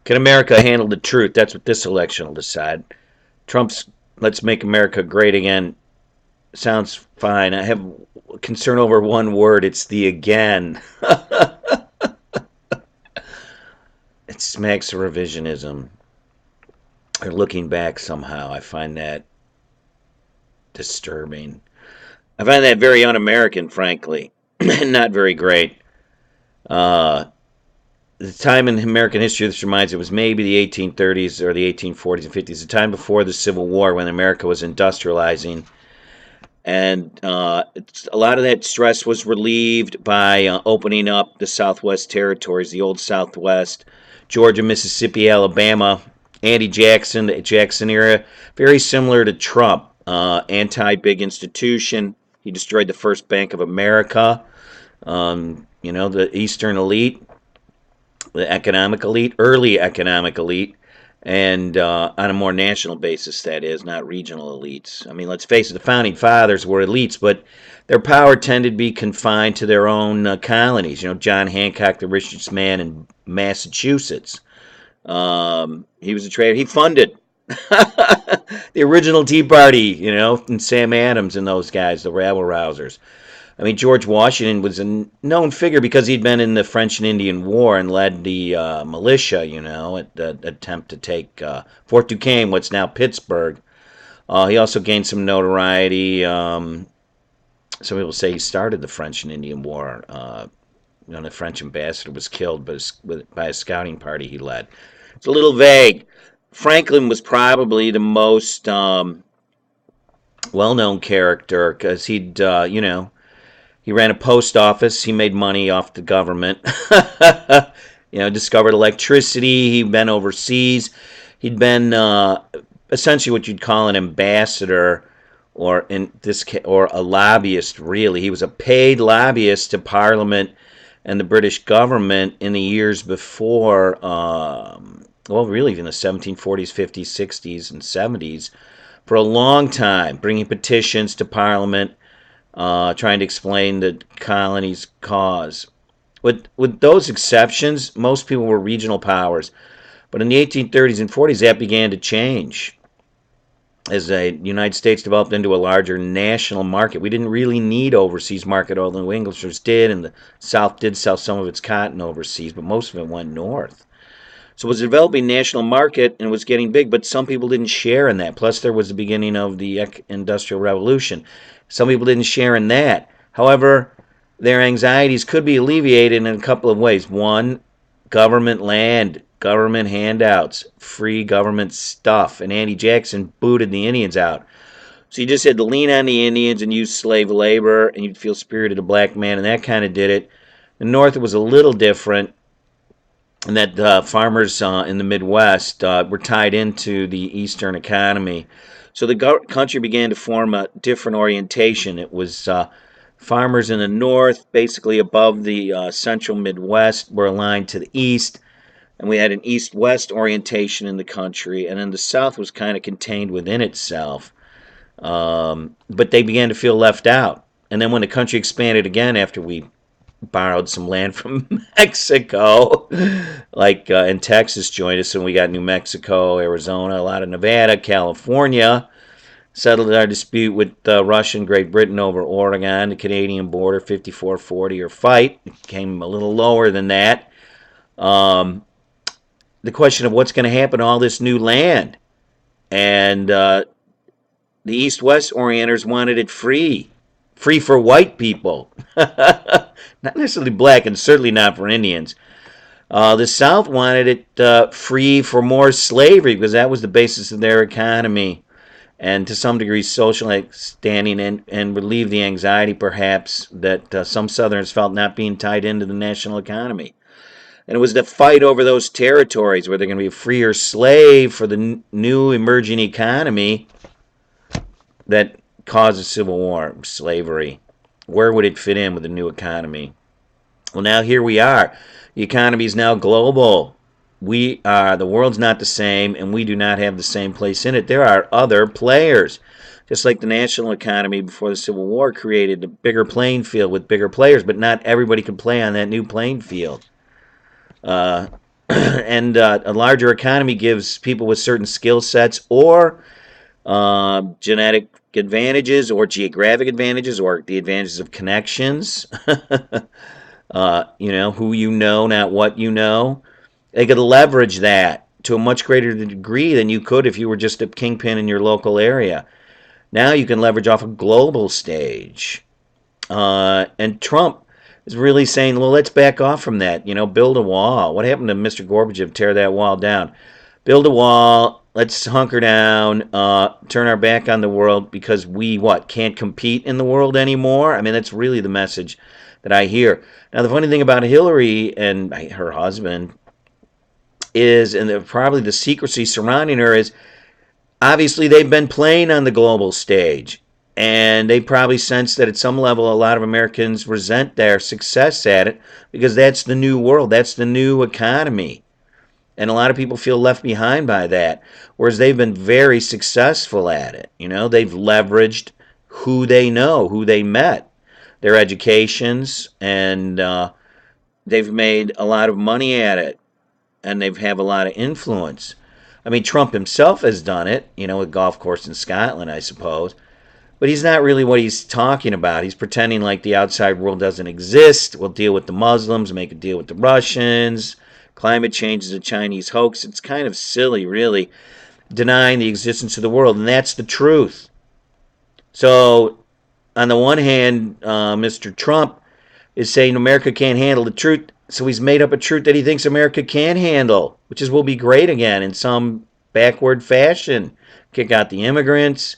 Can America handle the truth? That's what this election will decide. Trump's "Let's make America great again" sounds fine. I have concern over one word. It's the again. It smacks of revisionism or looking back somehow. I find that disturbing. I find that very un-American, frankly, and not very great. Uh, the time in American history this reminds it was maybe the 1830s or the 1840s and 50s, the time before the Civil War when America was industrializing. And a lot of that stress was relieved by opening up the Southwest territories, the old Southwest, Georgia, Mississippi, Alabama, Andy Jackson, the Jackson era, very similar to Trump. Anti-big institution. He destroyed the first Bank of America. The Eastern elite, the economic elite, early economic elite, and on a more national basis, that is, not regional elites. I mean, let's face it, the founding fathers were elites, but their power tended to be confined to their own colonies. John Hancock, the richest man in Massachusetts. He was a trader. He funded the original Tea Party, and Sam Adams and those guys, the rabble rousers. I mean, George Washington was a known figure because he'd been in the French and Indian War and led the militia, at the attempt to take Fort Duquesne, what's now Pittsburgh. He also gained some notoriety. Some people say he started the French and Indian War. The French ambassador was killed by a scouting party he led. It's a little vague. Franklin was probably the most well-known character because he ran a post office. He made money off the government. Discovered electricity. He'd been overseas. He'd been essentially what you'd call an ambassador, or in this case, or a lobbyist. Really, he was a paid lobbyist to Parliament and the British government in the years before. Really, in the 1740s, 50s, 60s, and 70s, for a long time, bringing petitions to Parliament. Trying to explain the colony's cause. With those exceptions, most people were regional powers. But in the 1830s and 40s, that began to change as the United States developed into a larger national market. We didn't really need overseas market, although the Englishers did, and the South did sell some of its cotton overseas, but most of it went north. So it was a developing national market and it was getting big, but some people didn't share in that. Plus, there was the beginning of the Industrial Revolution. Some people didn't share in that. However, their anxieties could be alleviated in a couple of ways. One, government land, government handouts, free government stuff. And Andy Jackson booted the Indians out. So you just had to lean on the Indians and use slave labor, and you'd feel spirited a black man, and that kind of did it. The North, it was a little different, and that farmers in the Midwest were tied into the Eastern economy. So the country began to form a different orientation. It was farmers in the North, basically above the central Midwest, were aligned to the East, and we had an East-West orientation in the country, and then the South was kind of contained within itself. But they began to feel left out. And then when the country expanded again after we borrowed some land from Mexico, and Texas joined us, and we got New Mexico, Arizona, a lot of Nevada, California, settled our dispute with Russia and Great Britain over Oregon, the Canadian border, 54-40 or fight. It came a little lower than that. The question of what's going to happen to all this new land. And the East-West orienters wanted it free for white people. Not necessarily black, and certainly not for Indians. The South wanted it free for more slavery because that was the basis of their economy, and to some degree social standing, and relieve the anxiety perhaps that some Southerners felt not being tied into the national economy. And it was the fight over those territories, where they're going to be free or slave for the new emerging economy, that caused a civil war, slavery. Where would it fit in with the new economy? Well, now here we are. The economy is now global. The world's not the same, and we do not have the same place in it. There are other players. Just like the national economy before the Civil War created a bigger playing field with bigger players, but not everybody can play on that new playing field. and a larger economy gives people with certain skill sets or genetic advantages or geographic advantages or the advantages of connections. Who you know, not what you know. They could leverage that to a much greater degree than you could if you were just a kingpin in your local area. Now you can leverage off a global stage. And Trump is really saying, well, let's back off from that. Build a wall. What happened to Mr. Gorbachev? Tear that wall down. Build a wall. Let's hunker down. Turn our back on the world because we can't compete in the world anymore. I mean, that's really the message that I hear. Now, the funny thing about Hillary and her husband is, and probably the secrecy surrounding her is, obviously they've been playing on the global stage. And they probably sense that at some level, a lot of Americans resent their success at it because that's the new world. That's the new economy. And a lot of people feel left behind by that. Whereas they've been very successful at it. They've leveraged who they know, who they met, their educations, and they've made a lot of money at it. And they've have a lot of influence. I mean, Trump himself has done it, a golf course in Scotland, I suppose. But he's not really what he's talking about. He's pretending like the outside world doesn't exist. We'll deal with the Muslims, make a deal with the Russians. Climate change is a Chinese hoax. It's kind of silly, really, denying the existence of the world. And that's the truth. So, on the one hand, Mr. Trump is saying America can't handle the truth. So he's made up a truth that he thinks America can handle, which is we'll be great again in some backward fashion. Kick out the immigrants,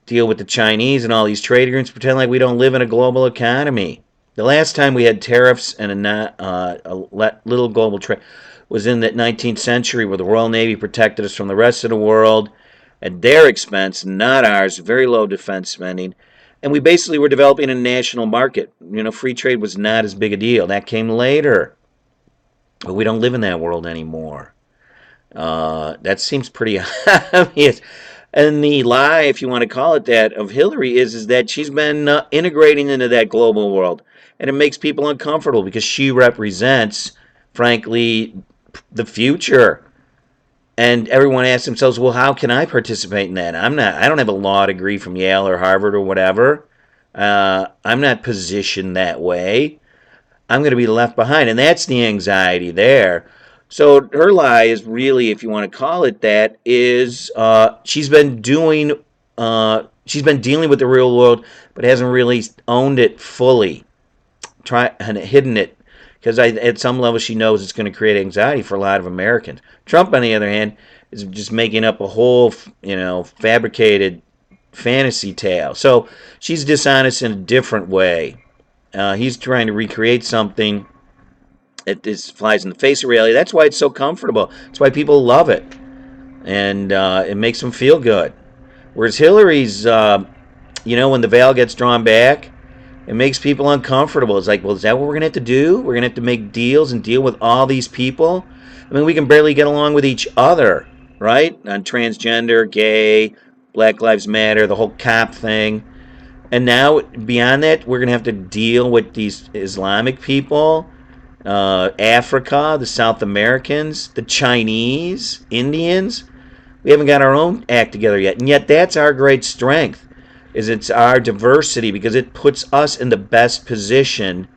deal with the Chinese and all these trade agreements, pretend like we don't live in a global economy. The last time we had tariffs and a little global trade was in the 19th century, where the Royal Navy protected us from the rest of the world at their expense, not ours, very low defense spending. And we basically were developing a national market. Free trade was not as big a deal. That came later. But we don't live in that world anymore. That seems pretty obvious. And the lie, if you want to call it that, of Hillary is that she's been integrating into that global world. And it makes people uncomfortable because she represents, frankly, the future. And everyone asks themselves, well, how can I participate in that? I don't have a law degree from Yale or Harvard or whatever. I'm not positioned that way. I'm going to be left behind. And that's the anxiety there. So her lie is really, if you want to call it that, is she's been dealing with the real world, but hasn't really owned it fully, hidden it. Because at some level she knows it's going to create anxiety for a lot of Americans. Trump, on the other hand, is just making up a whole, fabricated fantasy tale. So she's dishonest in a different way. He's trying to recreate something that flies in the face of reality. That's why it's so comfortable. That's why people love it. And it makes them feel good. Whereas Hillary's, when the veil gets drawn back, it makes people uncomfortable. It's like, well, is that what we're going to have to do? We're going to have to make deals and deal with all these people? I mean, we can barely get along with each other, right? On transgender, gay, Black Lives Matter, the whole cop thing. And now, beyond that, we're going to have to deal with these Islamic people, Africa, the South Americans, the Chinese, Indians. We haven't got our own act together yet. And yet, that's our great strength. It's our diversity, because it puts us in the best position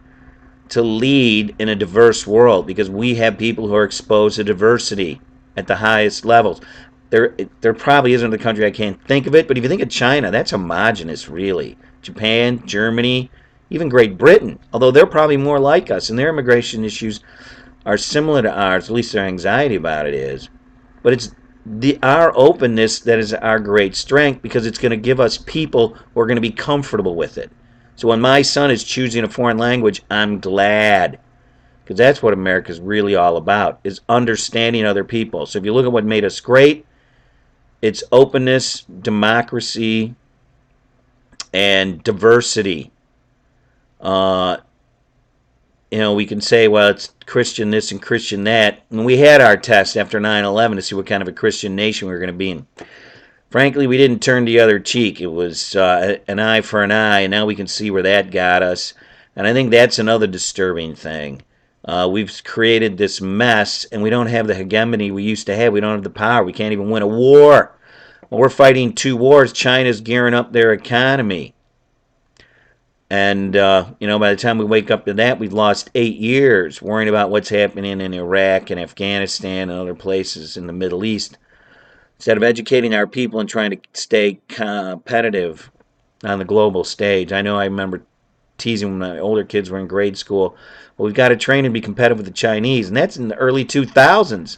to lead in a diverse world, because we have people who are exposed to diversity at the highest levels. There probably isn't a country, I can't think of it, but if you think of China, that's homogenous, really. Japan, Germany, even Great Britain, although they're probably more like us, and their immigration issues are similar to ours, at least their anxiety about it is. But it's our openness that is our great strength, because it's going to give us people who are going to be comfortable with it. So when my son is choosing a foreign language, I'm glad, because that's what America's really all about, is understanding other people. So if you look at what made us great, it's openness, democracy, and diversity. We can say, well, it's Christian this and Christian that. And we had our test after 9/11 to see what kind of a Christian nation we were going to be in. Frankly, we didn't turn the other cheek. It was an eye for an eye, and now we can see where that got us. And I think that's another disturbing thing. We've created this mess, and we don't have the hegemony we used to have. We don't have the power. We can't even win a war. Well, we're fighting two wars. China's gearing up their economy. And, by the time we wake up to that, we've lost 8 years worrying about what's happening in Iraq and Afghanistan and other places in the Middle East. Instead of educating our people and trying to stay competitive on the global stage. I know I remember teasing when my older kids were in grade school. Well, we've got to train and be competitive with the Chinese. And that's in the early 2000s.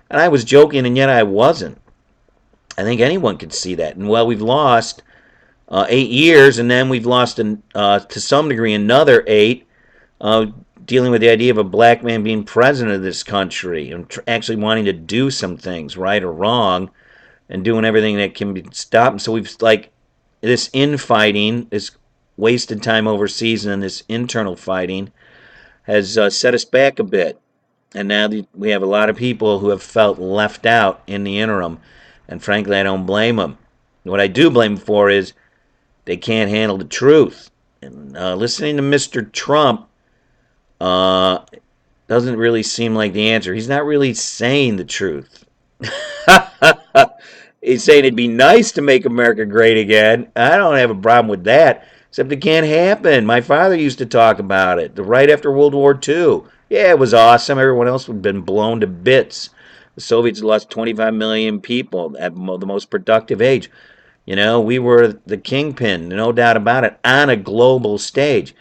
And I was joking, and yet I wasn't. I think anyone could see that. And, well, we've lost 8 years, and then we've lost, to some degree, another 8, dealing with the idea of a black man being president of this country and actually wanting to do some things, right or wrong, and doing everything that can be stopped. So we've, like, this infighting, this wasted time overseas, and this internal fighting has set us back a bit. And now we have a lot of people who have felt left out in the interim. And frankly, I don't blame them. What I do blame them for is they can't handle the truth. And listening to Mr. Trump doesn't really seem like the answer. He's not really saying the truth. He's saying it'd be nice to make America great again. I don't have a problem with that, except it can't happen. My father used to talk about it right after World War II. Yeah, it was awesome. Everyone else would have been blown to bits. The Soviets lost 25 million people at the most productive age. We were the kingpin, no doubt about it, on a global stage.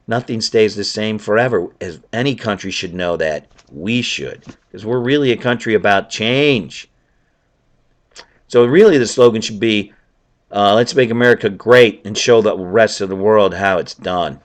Nothing stays the same forever. As any country should know that. We should, because we're really a country about change. So really the slogan should be, let's make America great and show the rest of the world how it's done.